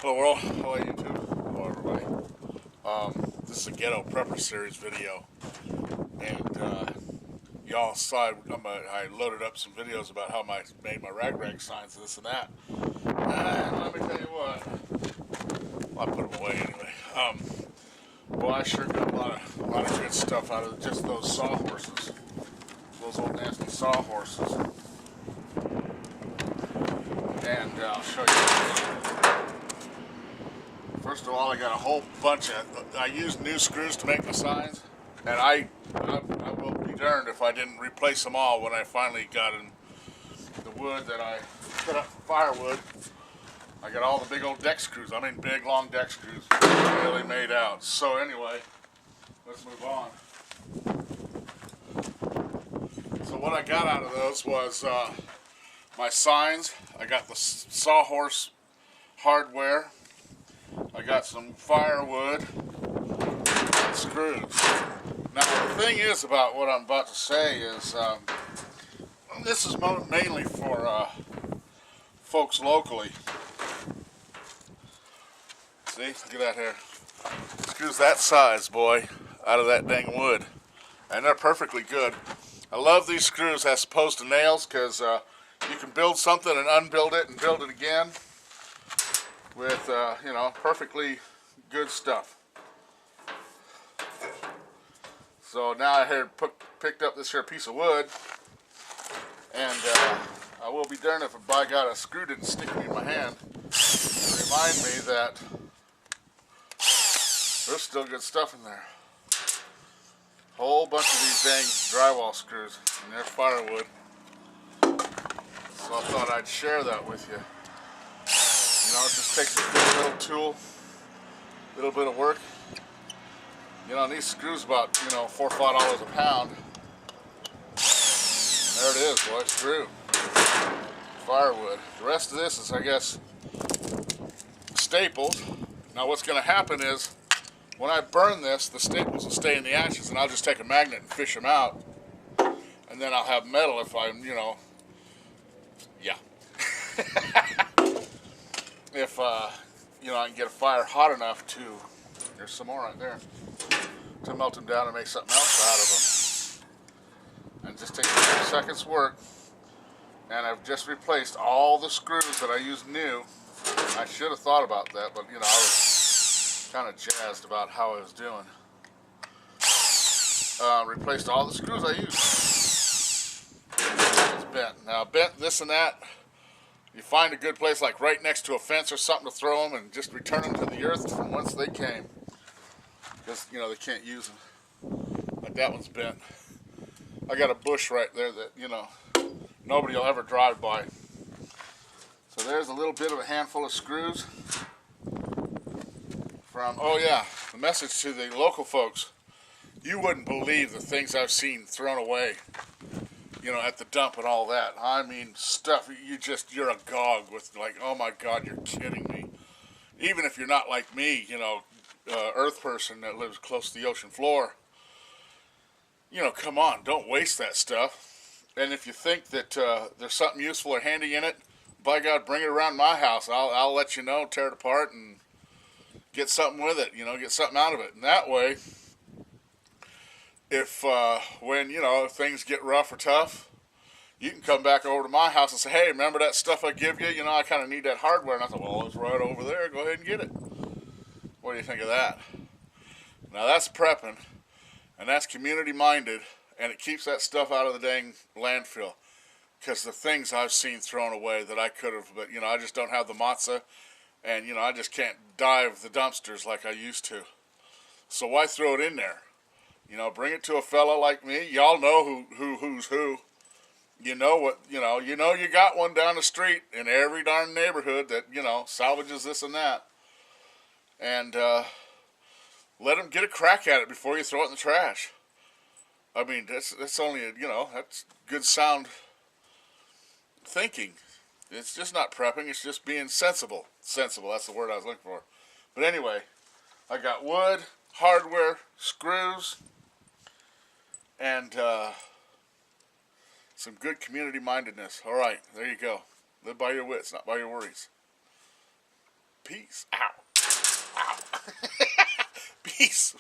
Hello world, hello YouTube, hello everybody. This is a Ghetto Prepper Series video, and y'all saw I loaded up some videos about how I made my rag signs, this and that. And let me tell you what, well, I put them away anyway. Well, I sure got a lot of good stuff out of just those sawhorses, those old nasty sawhorses. And I'll show you. First of all, I got a whole bunch of, I used new screws to make my signs, and I will be darned if I didn't replace them all when I finally got in the wood that I put up for firewood. I got all the big old deck screws, big long deck screws, really made out. So anyway, let's move on. So what I got out of those was my signs. I got the sawhorse hardware. I got some firewood and screws. Now the thing is about what I'm about to say is this is mainly for folks locally. See, look at that here. Screws that size, boy, out of that dang wood. And they're perfectly good. I love these screws as opposed to nails because you can build something and unbuild it and build it again with, perfectly good stuff. So now I had picked up this here piece of wood, and I will be darned if by God a screw didn't stick me in my hand to remind me that there's still good stuff in there. Whole bunch of these dang drywall screws, and they're firewood. So I thought I'd share that with you. You know, it just takes a good little tool, a little bit of work. You know, and these screws about, $4 or $5 a pound. There it is, boy, screw. Firewood. The rest of this is, I guess, staples. Now what's going to happen is, when I burn this, the staples will stay in the ashes, and I'll just take a magnet and fish them out. And then I'll have metal if I'm, yeah. If, I can get a fire hot enough to, there's some more right there, to melt them down and make something else out of them. And just take a few seconds work, and I've just replaced all the screws that I used new. I should have thought about that, but, I was kind of jazzed about how I was doing. Replaced all the screws I used. It's bent. Now, bent this and that. You find a good place like right next to a fence or something to throw them and just return them to the earth from whence they came. Because, they can't use them. Like that one's bent. I got a bush right there that, nobody will ever drive by. So there's a little bit of a handful of screws from, oh yeah, the message to the local folks. You wouldn't believe the things I've seen thrown away, at the dump and all that. I mean, stuff, you're agog with like, oh my God, you're kidding me. Even if you're not like me, earth person that lives close to the ocean floor, come on, don't waste that stuff. And if you think that there's something useful or handy in it, by God, bring it around my house. I'll let you know, tear it apart and get something with it, get something out of it. And that way, if when things get rough or tough, you can come back over to my house and say, hey, remember that stuff I give you? I kind of need that hardware. And I thought, well, it's right over there. Go ahead and get it. What do you think of that? Now that's prepping, and that's community minded, and it keeps that stuff out of the dang landfill. Because the things I've seen thrown away that I could have, but I just don't have the matzah, and I just can't dive the dumpsters like I used to. So why throw it in there? Bring it to a fella like me. Y'all know who's who. You got one down the street in every darn neighborhood that, salvages this and that. And let them get a crack at it before you throw it in the trash. I mean, that's only, that's good sound thinking. It's just not prepping, it's just being sensible. Sensible, that's the word I was looking for. But anyway, I got wood, hardware, screws, and some good community mindedness. All right, there you go. Live by your wits, not by your worries. Peace. Peace out. Peace.